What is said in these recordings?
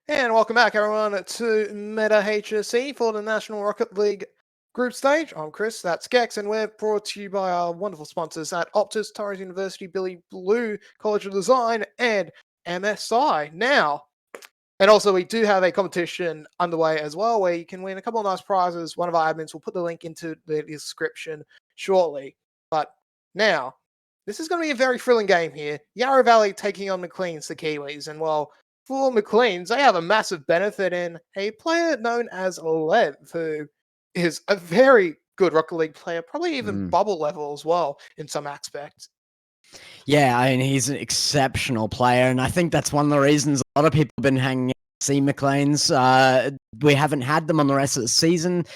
And welcome back, everyone, to Meta HSE for the National Rocket League group stage. I'm Chris, that's Gex, and we're brought to you by our wonderful sponsors at Optus, Torres University, Billy Blue, College of Design, and MSI. Now, and also we do have a competition underway as well, where you can win a couple of nice prizes. One of our admins will put the link into the description shortly. But now, this is going to be a very thrilling game here. Yarra Valley taking on Macleans, the Kiwis, and well, for Macleans, they have a massive benefit in a player known as Lev, who is a very good Rocket League player, probably even bubble level as well in some aspects. Yeah, I mean, he's an exceptional player, and I think that's one of the reasons a lot of people have been hanging out to see Macleans. We haven't had them on the rest of the season,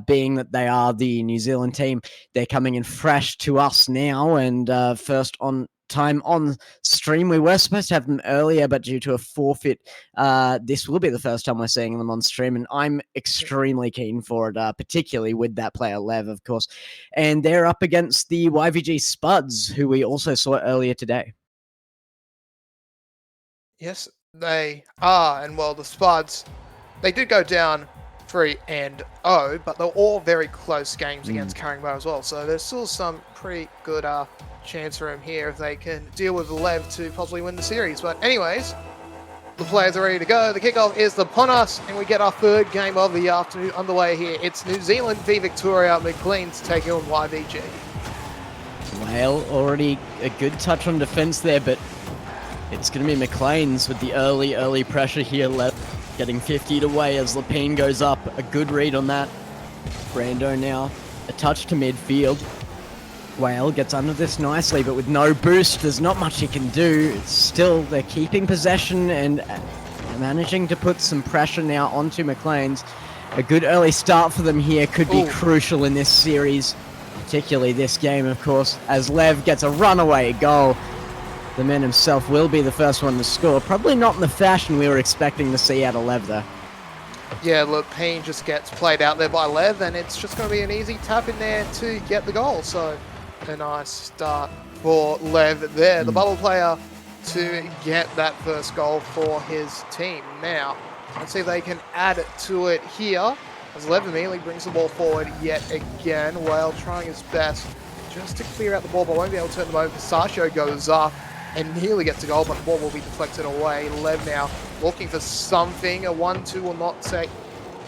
being that they are the New Zealand team. They're coming in fresh to us now, and first on time on stream. We were supposed to have them earlier, but due to a forfeit, this will be the first time we're seeing them on stream, and I'm extremely keen for it, particularly with that player Lev, of course. And they're up against the YVG Spuds, who we also saw earlier today. Yes, they are, and well, the Spuds, they did go down 3-0, but they're all very close games against Carringbow as well, so there's still some pretty good chance for him here if they can deal with Lev to possibly win the series. But anyways, the players are ready to go. The kickoff is upon us, and we get our third game of the afternoon underway here. It's New Zealand v Victoria. Macleans taking on YVG. Well, already a good touch on defense there, but it's going to be Macleans with the early pressure here. Getting 50'd away as Lapine goes up. A good read on that. Brando now a touch to midfield. Whale gets under this nicely, but with no boost, there's not much he can do. It's still, they're keeping possession and managing to put some pressure now onto Macleans. A good early start for them here could be crucial in this series, particularly this game, of course, as Lev gets a runaway goal. The man himself will be the first one to score. Probably not in the fashion we were expecting to see out of Lev, though. Yeah, Lapine just gets played out there by Lev, and it's just going to be an easy tap in there to get the goal. So a nice start for Lev there, the bubble player, to get that first goal for his team. Now, let's see if they can add to it here, as Lev immediately brings the ball forward yet again, while trying his best just to clear out the ball, but won't be able to turn them over. Sasho goes up and nearly gets a goal, but the ball will be deflected away. Lev now looking for something. A 1-2 will not set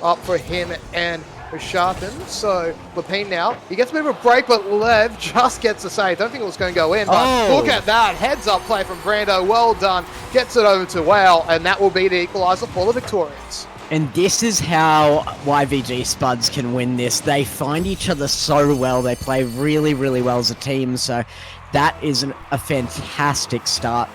up for him and Sharpen. So Lapine now, he gets a bit of a break, but Lev just gets a save. Don't think it was going to go in, but look at that. Heads up play from Brando. Well done. Gets it over to Whale, and that will be the equaliser for the Victorians. And this is how YVG Spuds can win this. They find each other so well. They play really, really well as a team. So that is a fantastic start.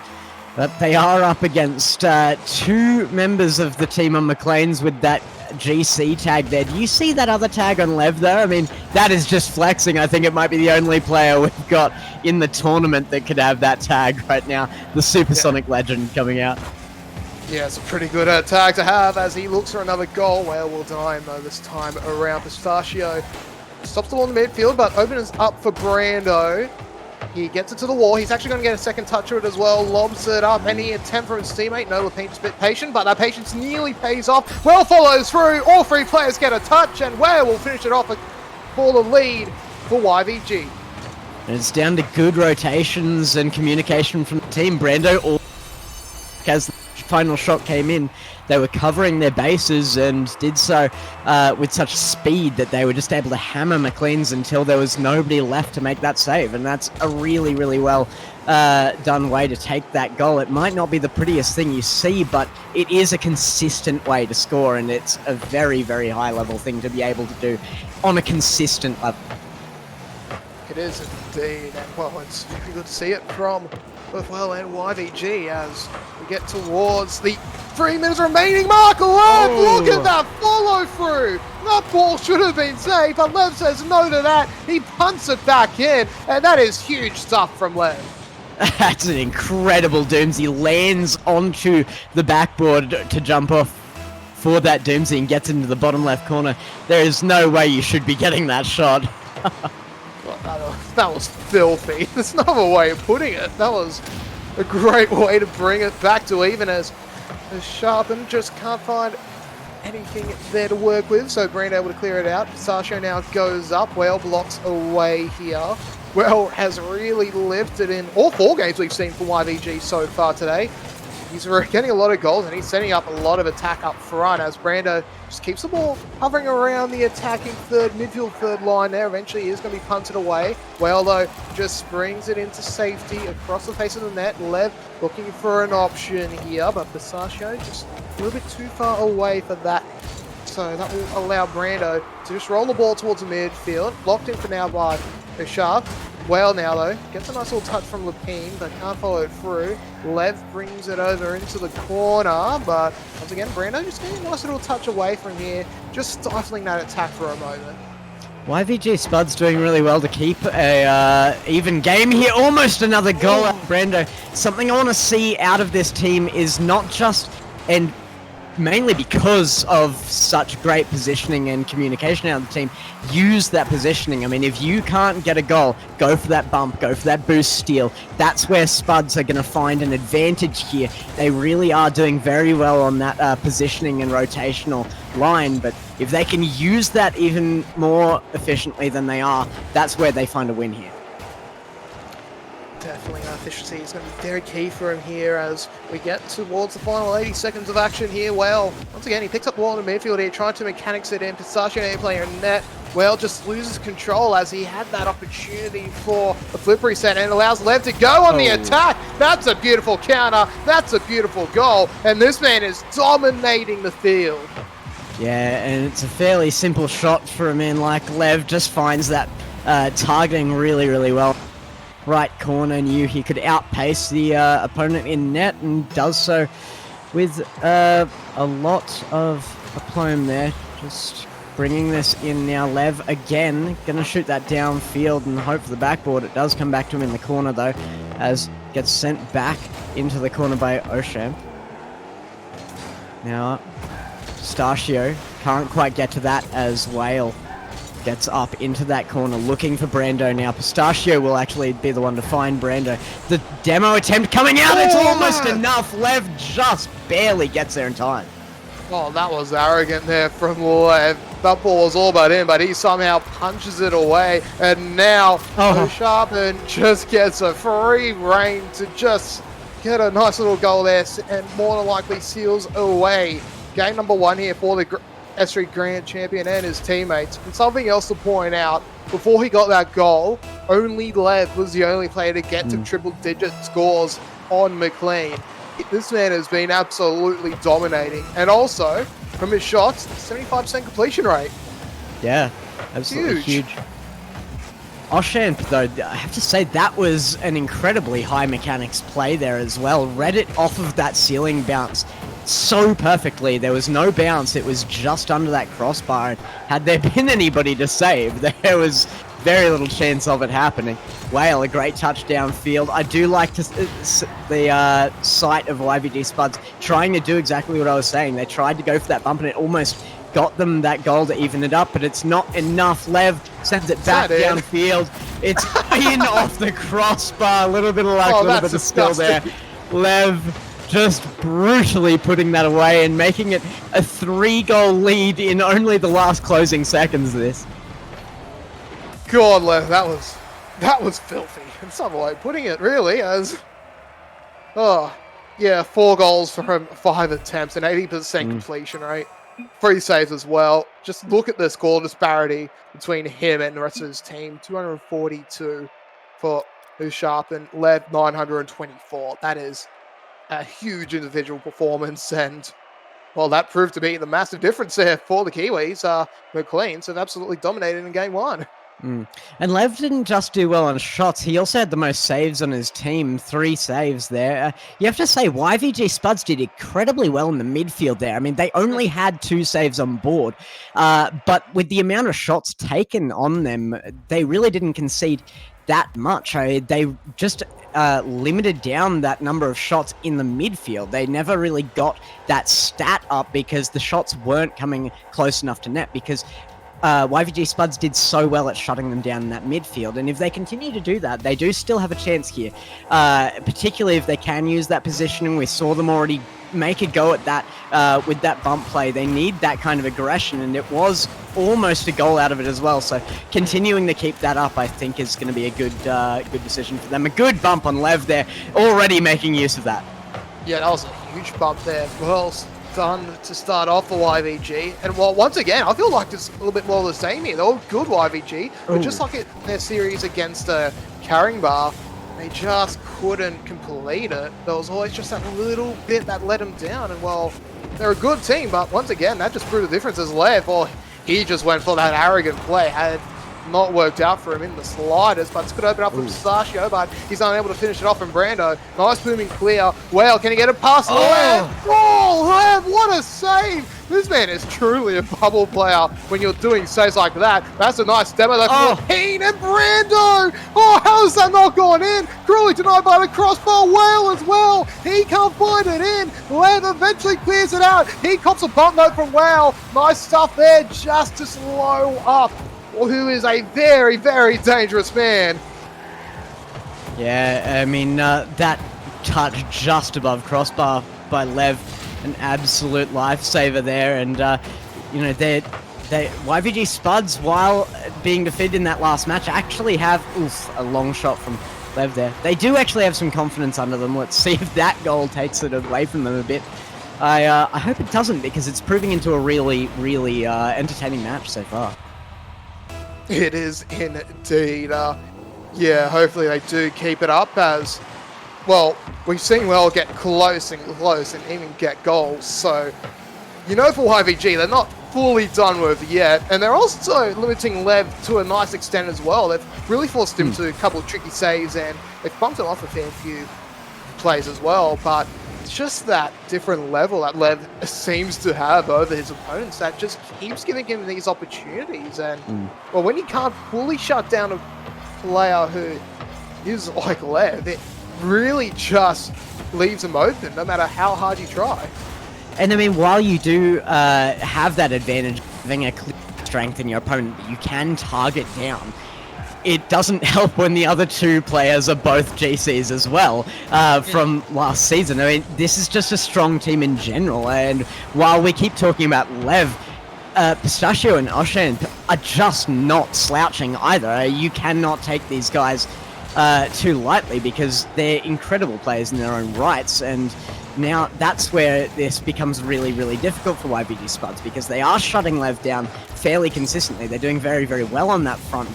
But they are up against two members of the team on Macleans with that GC tag there. Do you see that other tag on Lev though? I mean, that is just flexing. I think it might be the only player we've got in the tournament that could have that tag right now. The Supersonic Legend coming out. Yeah, it's a pretty good tag to have as he looks for another goal. Whale will deny him though this time around. Pistachio stops the ball in the midfield, but opens up for Brando. He gets it to the wall. He's actually going to get a second touch of it as well. Lobs it up. Any attempt from his teammate? No, Lapine's a bit patient, but that patience nearly pays off. Well follows through. All three players get a touch, and Whale will finish it off for the lead for YVG. And it's down to good rotations and communication from the team. Brando, as the final shot came in, they were covering their bases and did so with such speed that they were just able to hammer Macleans until there was nobody left to make that save. And that's a really, really well done way to take that goal. It might not be the prettiest thing you see, but it is a consistent way to score, and it's a very, very high-level thing to be able to do on a consistent level. It is indeed, and well, it's very good to see it from both Whale and YVG as we get towards the 3 minutes remaining mark. Lev, look at that follow through. That ball should have been saved, but Lev says no to that. He punts it back in, and that is huge stuff from Lev. That's an incredible Dooms. He lands onto the backboard to jump off for that Doomsy and gets into the bottom left corner. There is no way you should be getting that shot. That was filthy. There's no other way of putting it. That was a great way to bring it back to even as Sharpen just can't find anything there to work with, so Brand able to clear it out. Sasha now goes up. Well blocks away here. Well has really lifted in all 4 games we've seen from YVG so far today. He's getting a lot of goals and he's setting up a lot of attack up front as Brando just keeps the ball hovering around the attacking midfield third line there. Eventually he is going to be punted away. Well though, just brings it into safety across the face of the net. Lev looking for an option here, but Pistachio just a little bit too far away for that. So that will allow Brando to just roll the ball towards the midfield. Blocked in for now by Sharp. Well now though, gets a nice little touch from Lepine, but can't follow it through. Lev brings it over into the corner, but once again, Brando just getting a nice little touch away from here, just stifling that attack for a moment. YVG Spud's doing really well to keep a even game here. Almost another goal at Brando. Something I want to see out of this team is not just, and mainly because of such great positioning and communication out of the team, use that positioning. I mean, if you can't get a goal, go for that bump, go for that boost steal. That's where Spuds are going to find an advantage here. They really are doing very well on that positioning and rotational line, but if they can use that even more efficiently than they are, that's where they find a win here. Definitely efficiency is going to be very key for him here as we get towards the final 80 seconds of action here. Well, once again, he picks up the ball in the midfield here, trying to mechanics it in. Pistachio player in net. Well, just loses control as he had that opportunity for a flip reset and allows Lev to go on the attack. That's a beautiful counter. That's a beautiful goal. And this man is dominating the field. Yeah, and it's a fairly simple shot for a man like Lev. Just finds that targeting really, really well. Right corner, knew he could outpace the opponent in net and does so with a lot of aplomb there. Just bringing this in now. Lev again gonna shoot that downfield and hope for the backboard. It does come back to him in the corner though, as gets sent back into the corner by Osham. Now Pistachio can't quite get to that as Whale gets up into that corner looking for Brando now. Pistachio will actually be the one to find Brando. The demo attempt coming out, it's almost enough. Lev just barely gets there in time. Oh, that was arrogant there from Lev. That ball was all but in, but he somehow punches it away. And now Sharpen just gets a free rein to just get a nice little goal there and more than likely seals away game number 1 here for the S3 Grand Champion and his teammates. And something else to point out, before he got that goal, only Lev was the only player to get to triple-digit scores on Maclean. This man has been absolutely dominating. And also, from his shots, 75% completion rate. Yeah, absolutely huge. Oshamp, though, I have to say that was an incredibly high mechanics play there as well. Read it off of that ceiling bounce so perfectly. There was no bounce, it was just under that crossbar, and had there been anybody to save, there was very little chance of it happening. Whale, a great touch downfield. I do like the sight of YVG Spuds trying to do exactly what I was saying. They tried to go for that bump and it almost got them that goal to even it up, but it's not enough. Lev sends it back downfield. It's in off the crossbar. A little bit of luck, a little bit of skill there. Lev just brutally putting that away and making it a 3-goal lead in only the last closing seconds of this. God, Lev, that was filthy. In some way, putting it really as, 4 goals from 5 attempts and 80% completion rate. 3 saves as well. Just look at the score disparity between him and the rest of his team. 242 for Sharp and Lev 924. That is a huge individual performance, and well, that proved to be the massive difference there for the Kiwis. Macleans have absolutely dominated in game 1. And Lev didn't just do well on shots, he also had the most saves on his team, 3 saves there. You have to say, YVG Spuds did incredibly well in the midfield there. I mean, they only had 2 saves on board, but with the amount of shots taken on them, they really didn't concede that much. They just limited down that number of shots in the midfield. They never really got that stat up because the shots weren't coming close enough to net, because YVG Spuds did so well at shutting them down in that midfield, and if they continue to do that, they do still have a chance here, particularly if they can use that positioning. We saw them already make a go at that with that bump play. They need that kind of aggression, and it was almost a goal out of it as well. So continuing to keep that up, I think, is going to be a good decision for them. A good bump on Lev there, already making use of that. Yeah, that was a huge bump there. Well done to start off for YVG. And well, once again, I feel like it's a little bit more of the same here. They're all good YVG, but just like in their series against Carrying Bar, they just couldn't complete it. There was always just that little bit that let them down. And well, they're a good team, but once again, that just proved the difference as Lev. Well, he just went for that arrogant play. Had not worked out for him in the slightest, but it's could open up for Pistachio, but he's unable to finish it off from Brando. Nice booming clear. Well, can he get it past Lev? Oh, Lev, what a save! This man is truly a bubble player when you're doing saves like that. That's a nice demo there for Peen and Brando! Oh, how is that not going in? Cruelly denied by the crossbar. Whale as well. He can't find it in. Lev eventually clears it out. He cops a bump note from Whale. Nice stuff there just to slow up who is a very, very dangerous man. Yeah, I mean, that touch just above crossbar by Lev, an absolute lifesaver there. And, you know, YVG Spuds, while being defeated in that last match, actually have a long shot from Lev there. They do actually have some confidence under them. Let's see if that goal takes it away from them a bit. I hope it doesn't, because it's proving into a really, really entertaining match so far. It is indeed. Yeah, hopefully they do keep it up as, well, we've seen Well get close and even get goals. So, you know, for YVG, they're not fully done with yet. And they're also limiting Lev to a nice extent as well. They've really forced him to a couple of tricky saves, and they've bumped him off a fair few plays as well. But it's just that different level that Lev seems to have over his opponents that just keeps giving him these opportunities. And, well, when you can't fully shut down a player who is like Lev, it really just leaves him open no matter how hard you try. And I mean, while you do have that advantage, having a clear strength in your opponent that you can target down, it doesn't help when the other two players are both GCs as well from last season. I mean, this is just a strong team in general. And while we keep talking about Lev, Pistachio and Oshan are just not slouching either. You cannot take these guys too lightly, because they're incredible players in their own rights. And now that's where this becomes really, really difficult for YVG Spuds, because they are shutting Lev down fairly consistently. They're doing very, very well on that front.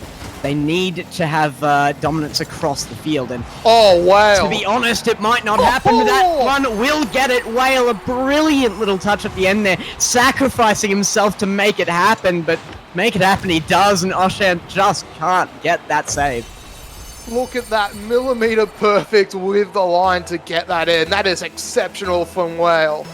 They need to have dominance across the field, and to be honest, it might not happen. That one will get it. Whale, a brilliant little touch at the end there, sacrificing himself to make it happen, but make it happen he does, and Oshan just can't get that save. Look at that, millimeter perfect with the line to get that in. That is exceptional from Whale.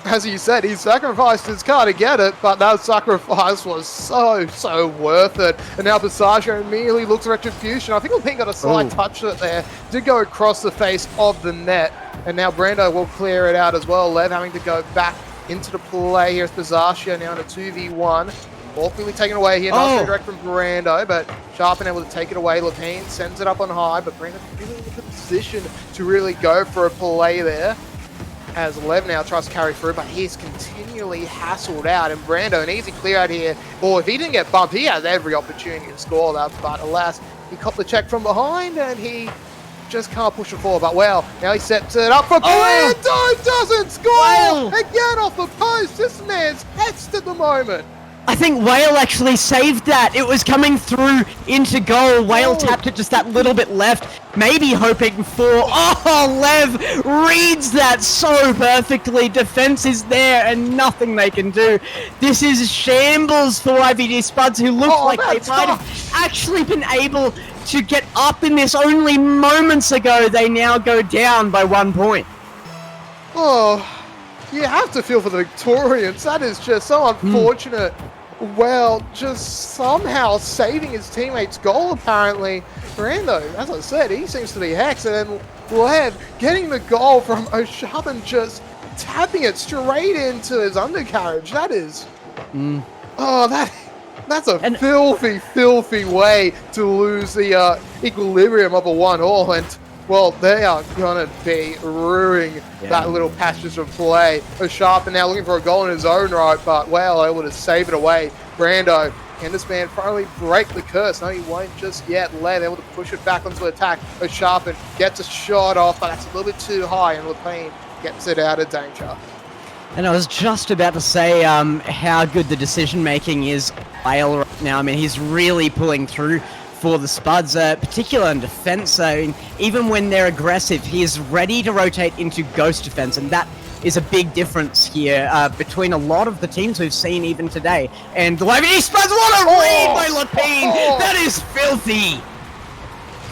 As you said, he sacrificed his car to get it, but that sacrifice was so worth it. And now Pistachio immediately looks at Retribution. I think Lepine got a slight touch it there. Did go across the face of the net. And now Brando will clear it out as well. Lev having to go back into the play here as Pistachio now in a 2v1. Ball quickly taken away here. Nice direct from Brando, but Sharpen able to take it away. Lepine sends it up on high, but Brando really in a good position to really go for a play there. As Lev now tries to carry through, but he's continually hassled out. And Brando, an easy clear out here. Or if he didn't get bumped, he has every opportunity to score that. But alas, he copped the check from behind and he just can't push it forward. But well, now he sets it up for Brando. Doesn't score! Again off the post. This man's hexed at the moment. I think Whale actually saved that. It was coming through into goal. Whale tapped it just that little bit left, maybe hoping for... Lev reads that so perfectly. Defense is there and nothing they can do. This is shambles for YVG Spuds, who look like they might have actually been able to get up in this only moments ago. They now go down by 1 point. You have to feel for the Victorians. That is just so unfortunate. Well, just somehow saving his teammate's goal, apparently. Brando, as I said, he seems to be hexed. And then Lev getting the goal from O'Sharpen, just tapping it straight into his undercarriage. That is... That's a filthy way to lose the equilibrium of a 1-all, and well, they are gonna be ruining that little passage of play. Sharpen now looking for a goal in his own right, but well, able to save it away. Brando, can this man finally break the curse? No, he won't just yet. Lev able to push it back onto attack. Sharpen gets a shot off, but that's a little bit too high, and Lapine gets it out of danger. And I was just about to say how good the decision-making is Whale right now. I mean, he's really pulling through for the Spuds, particularly in defense. I mean, even when they're aggressive, he is ready to rotate into ghost defense, and that is a big difference here between a lot of the teams we've seen even today. And the YVG Spuds, what a read by Lapine! That is filthy!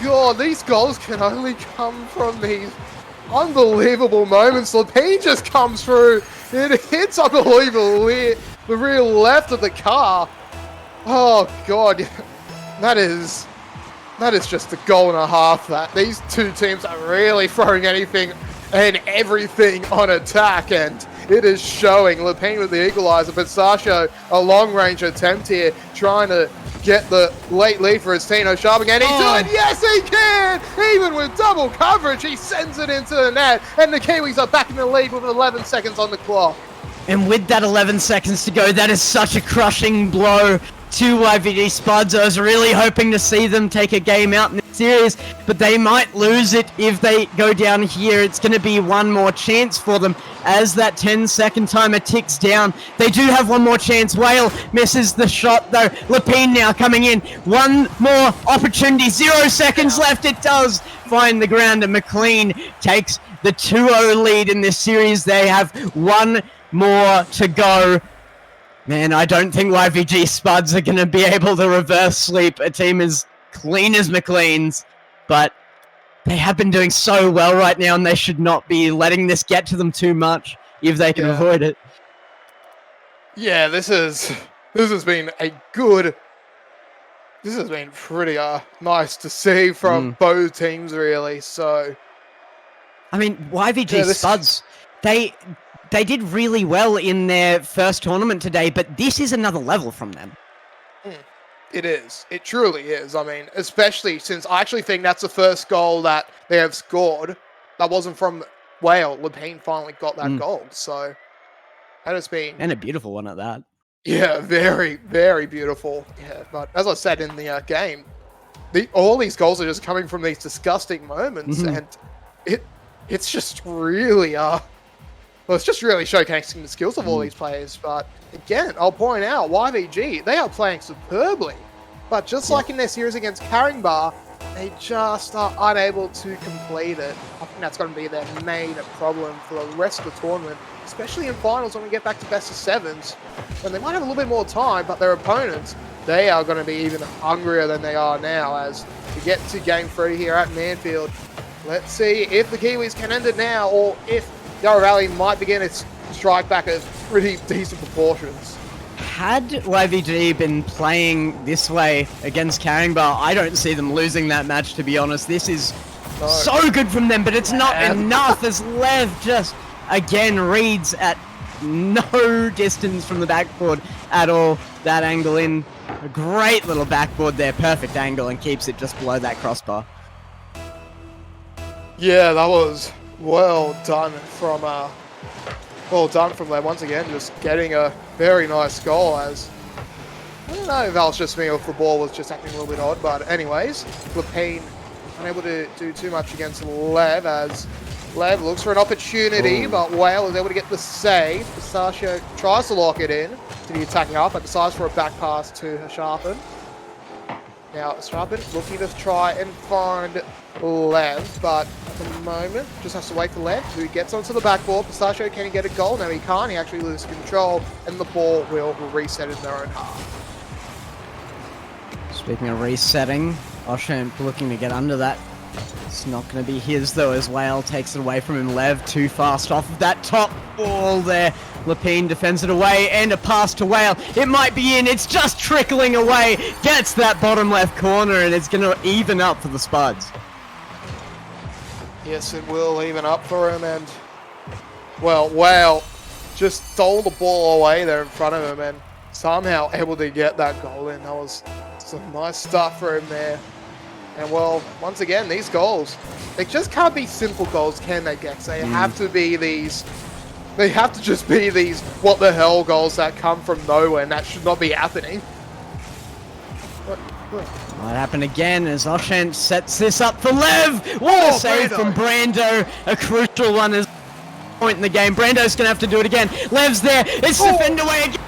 God, these goals can only come from these unbelievable moments. Lapine just comes through. It hits unbelievably the rear left of the car. Oh God, that is just a goal and a half. That these two teams are really throwing anything and everything on attack, and it is showing. Lapine with the equalizer, but Sasho, a long-range attempt here, trying to get the late lead for his team. Sharpen, and he do it. Yes, he can! Even with double coverage, he sends it into the net, and the Kiwis are back in the lead with 11 seconds on the clock. And with that 11 seconds to go, that is such a crushing blow to YVG Spuds. I was really hoping to see them take a game out in the series, but they might lose it if they go down here. It's going to be one more chance for them as that 10-second timer ticks down. They do have one more chance. Whale misses the shot though. Lapine now coming in. One more opportunity. 0 seconds left. It does find the ground, and Maclean takes the 2-0 lead in this series. They have one more to go. Man, I don't think YVG Spuds are going to be able to reverse sweep a team as clean as Maclean's, but they have been doing so well right now, and they should not be letting this get to them too much if they can avoid it. Yeah, this has been pretty nice to see from both teams, really. So, I mean, YVG Spuds, they did really well in their first tournament today, but this is another level from them. It is. It truly is. I mean, especially since I actually think that's the first goal that they have scored that wasn't from Whale. Lapine finally got that goal. So that has been... And a beautiful one at that. Yeah, very, very beautiful. Yeah, but as I said in the game, all these goals are just coming from these disgusting moments, and it's just really... Well, it's just really showcasing the skills of all these players. But again, I'll point out, YVG, they are playing superbly. But just like in their series against Caringbah, they just are unable to complete it. I think that's going to be their main problem for the rest of the tournament, especially in finals when we get back to best of sevens, when they might have a little bit more time, but their opponents, they are going to be even hungrier than they are now as we get to game 3 here at Manfield. Let's see if the Kiwis can end it now, or if Yarra Valley might begin its strike back at pretty decent proportions. Had YVG been playing this way against Caringbah, I don't see them losing that match, to be honest. This is so good from them, but it's not enough as Lev just, again, reads at no distance from the backboard at all. That angle in, a great little backboard there, perfect angle, and keeps it just below that crossbar. Yeah, that was... Well done from Lev once again, just getting a very nice goal. As I don't know if that was just me or if the ball was just acting a little bit odd, but anyways, Lapine unable to do too much against Lev as Lev looks for an opportunity, but Whale is able to get the save. Pistachio tries to lock it in to the attacking half, but decides for a back pass to Sharpen. Now Sharpen looking to try and find Lev, but at the moment just has to wait for Lev, who gets onto the backboard. Pistachio, can he get a goal? No, he can't. He actually loses control, and the ball will reset in their own half. Speaking of resetting, Oshamp looking to get under that. It's not going to be his, though, as Whale takes it away from him. Lev too fast off of that top ball there. Lapine defends it away, and a pass to Whale. It might be in. It's just trickling away. Gets that bottom left corner, and it's going to even up for the Spuds. Yes, it will even up for him, and well, Whale just stole the ball away there in front of him, and somehow able to get that goal in. That was some nice stuff for him there. And well, once again, these goals, they just can't be simple goals, can they, Gex? They have to be these, they have to just be these what the hell goals that come from nowhere, and that should not be happening. Might happen again as Oshant sets this up for Lev. What a save from Brando. A crucial one is point in the game. Brando's going to have to do it again. Lev's there. It's defender away again.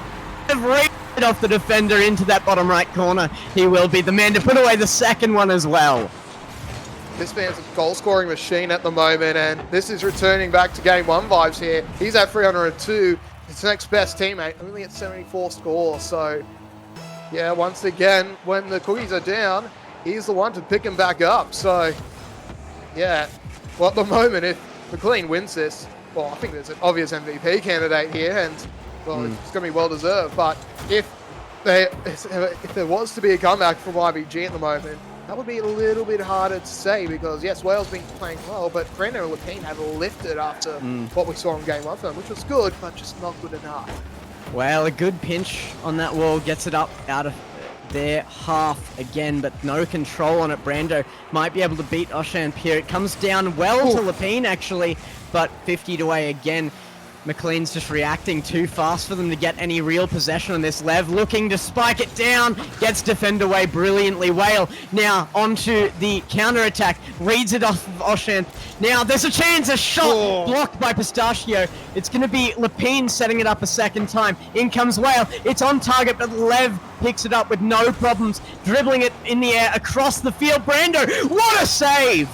Right off the defender into that bottom right corner. He will be the man to put away the second one as well. This man's a goal-scoring machine at the moment, and this is returning back to Game 1 vibes here. He's at 302. His next best teammate only at 74 score, so yeah, once again, when the cookies are down, he's the one to pick him back up. So yeah, well, at the moment, if Maclean wins this, well, I think there's an obvious MVP candidate here, and well, it's going to be well-deserved. But if there was to be a comeback from YVG at the moment, that would be a little bit harder to say because, yes, Wales been playing well, but Brando and Lapine have lifted after what we saw in Game 1 for them, which was good, but just not good enough. Well, a good pinch on that wall gets it up out of their half again, but no control on it. Brando might be able to beat Oshant here. It comes down well to Lapine, actually, but 50 away again. Maclean's just reacting too fast for them to get any real possession on this. Lev looking to spike it down, gets defend away brilliantly. Whale now onto the counter-attack, reads it off of Oshant. Now there's a chance, a shot blocked by Pistachio. It's going to be Lapine setting it up a second time. In comes Whale, it's on target, but Lev picks it up with no problems, dribbling it in the air across the field. Brando, what a save!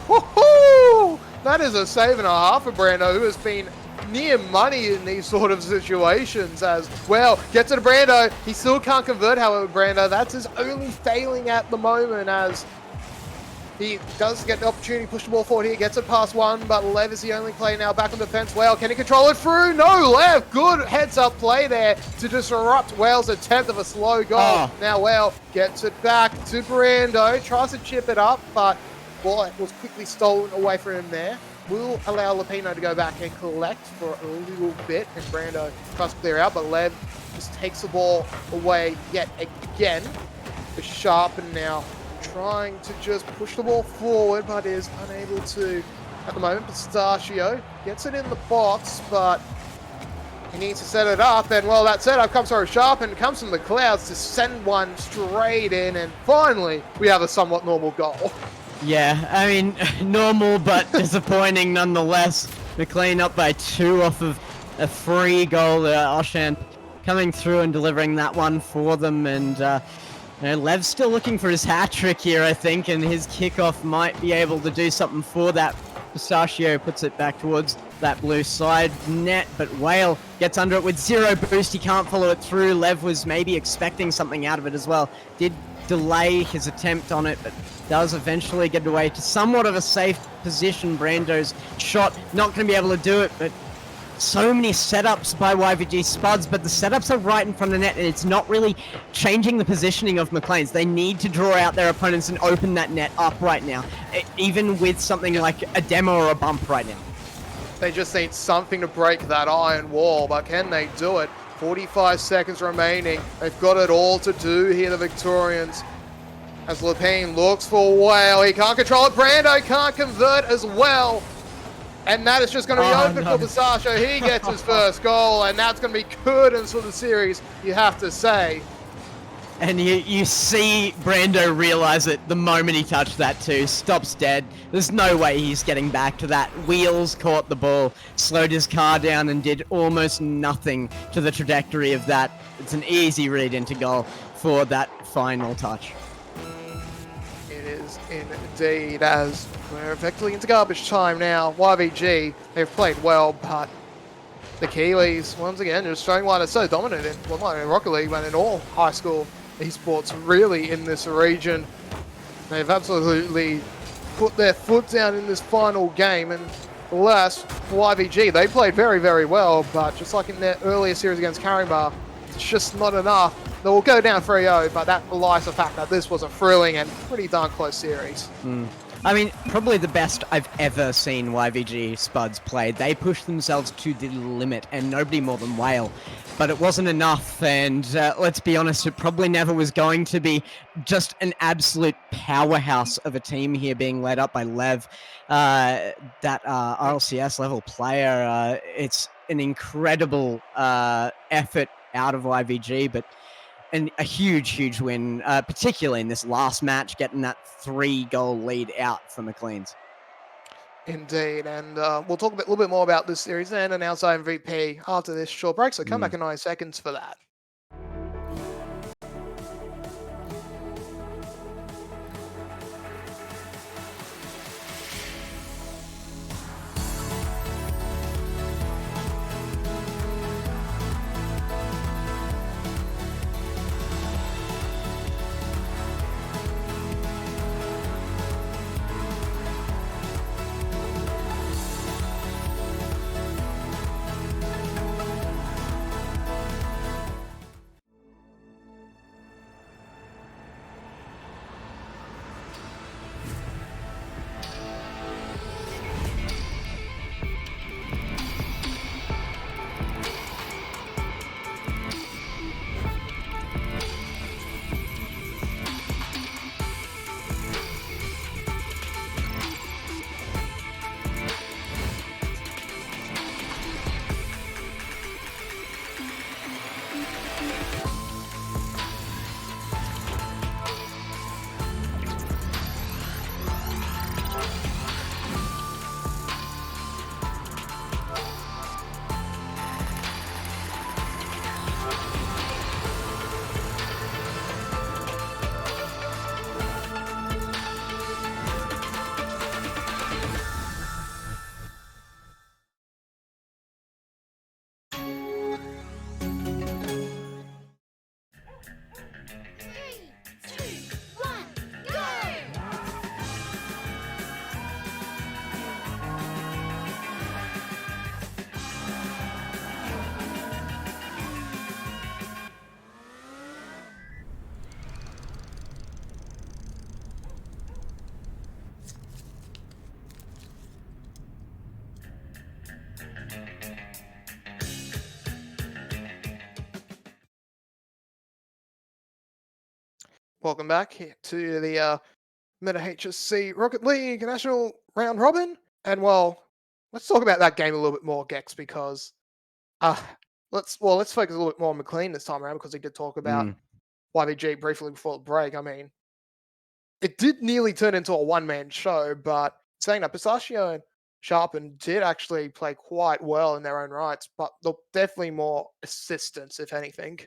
Woohoo! That is a save and a half for Brando, who has been near money in these sort of situations as well. Gets it to Brando. He still can't convert, however, Brando. That's his only failing at the moment as he does get the opportunity to push the ball forward here. Gets it past one, but Lev is the only player now back on defense. Well, can he control it through? No, Lev. Good heads-up play there to disrupt Wales' attempt of a slow goal. Now, Wales gets it back to Brando. Tries to chip it up, but ball was quickly stolen away from him there. Will allow Lapino to go back and collect for a little bit, and Brando tries to clear out, but Lev just takes the ball away yet again. The Sharpen now trying to just push the ball forward, but is unable to at the moment. Pistachio gets it in the box, but he needs to set it up, and well, that setup comes from Sharpen, comes from the clouds to send one straight in, and finally we have a somewhat normal goal. Yeah, I mean, normal but disappointing nonetheless. Maclean up by 2 off of a free goal. Oshant coming through and delivering that one for them. And Lev's still looking for his hat-trick here, I think, and his kickoff might be able to do something for that. Pistachio puts it back towards that blue side net, but Whale gets under it with 0 boost. He can't follow it through. Lev was maybe expecting something out of it as well. Did delay his attempt on it, but does eventually get away to somewhat of a safe position. Brando's shot, not going to be able to do it, but so many setups by YVG Spuds, but the setups are right in front of the net, and it's not really changing the positioning of Maclean's. They need to draw out their opponents and open that net up right now, even with something like a demo or a bump right now. They just need something to break that iron wall, but can they do it? 45 seconds remaining. They've got it all to do here, the Victorians. As Lapine looks for Whale, he can't control it. Brando can't convert as well. And that is just going to be open for Pistachio. He gets his first goal, and that's going to be curtains for the series, you have to say. And you see Brando realize it the moment he touched that too. Stops dead. There's no way he's getting back to that. Wheels caught the ball, slowed his car down, and did almost nothing to the trajectory of that. It's an easy read into goal for that final touch. It is indeed, as we're effectively into garbage time now. YVG, they've played well, but the Kiwis, once again, just showing why they're so dominant in, well, not in Rocket League, but in all high school esports really in this region. They've absolutely put their foot down in this final game, and alas, for YVG, they played very, very well, but just like in their earlier series against Caringbah, it's just not enough. They will go down 3-0, but that belies the fact that this was a thrilling and pretty darn close series. I mean, probably the best I've ever seen YVG Spuds play. They pushed themselves to the limit, and nobody more than Whale but it wasn't enough. And let's be honest, it probably never was going to be. Just an absolute powerhouse of a team here being led up by Lev, that RLCS level player. It's an incredible effort out of YVG, but a huge win, particularly in this last match, getting that 3-goal lead out for Macleans. Indeed, and we'll talk a little bit more about this series and announce our MVP after this short break, so come back in 9 seconds for that. Welcome back here to the Meta HSC Rocket League National Round Robin. And well, let's talk about that game a little bit more, Gex, because let's focus a little bit more on McLean this time around, because he did talk about YBG briefly before the break. I mean, it did nearly turn into a one-man show, but saying that, Pistachio and Sharpen did actually play quite well in their own rights, but definitely more assistance, if anything.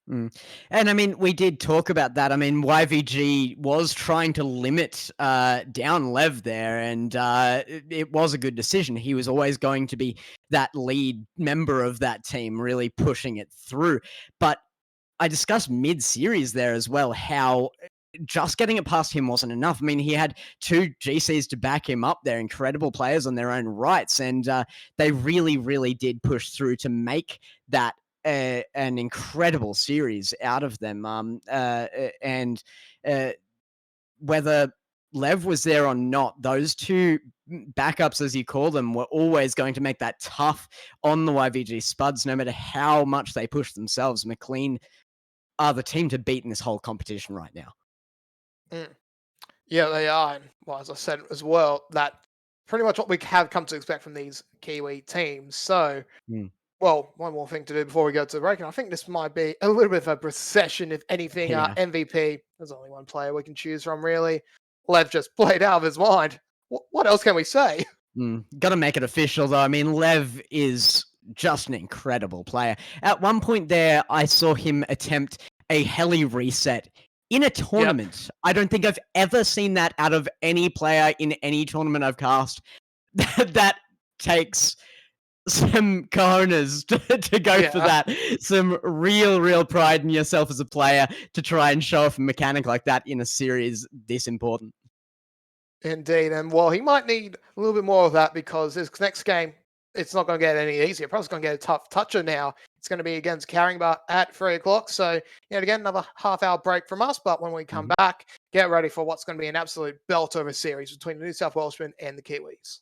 And I mean, we did talk about that. I mean, YVG was trying to limit down Lev there, and it was a good decision. He was always going to be that lead member of that team, really pushing it through. But I discussed mid-series there as well, how just getting it past him wasn't enough. I mean, he had 2 GCs to back him up. They're incredible players on their own rights, and they really did push through to make that an incredible series out of them. And whether Lev was there or not, those 2 backups, as you call them, were always going to make that tough on the YVG Spuds, no matter how much they push themselves. Maclean are the team to beat in this whole competition right now. Yeah, they are. And well, as I said as well, that pretty much what we have come to expect from these Kiwi teams. So, well, one more thing to do before we go to the break, and I think this might be a little bit of a procession, if anything. MVP, there's only one player we can choose from, really. Lev just played out of his mind. What else can we say? Got to make it official, though. I mean, Lev is just an incredible player. At one point there, I saw him attempt a heli reset in a tournament. Yep. I don't think I've ever seen that out of any player in any tournament I've cast. That takes some cojones to go for that. Some real pride in yourself as a player to try and show off a mechanic like that in a series this important. Indeed, and well, he might need a little bit more of that, because his next game, it's not going to get any easier. Probably going to get a tough toucher now. It's going to be against Carringbar at 3 o'clock. So, again, another half-hour break from us. But when we come back, get ready for what's going to be an absolute belt of a series between the New South Welshmen and the Kiwis.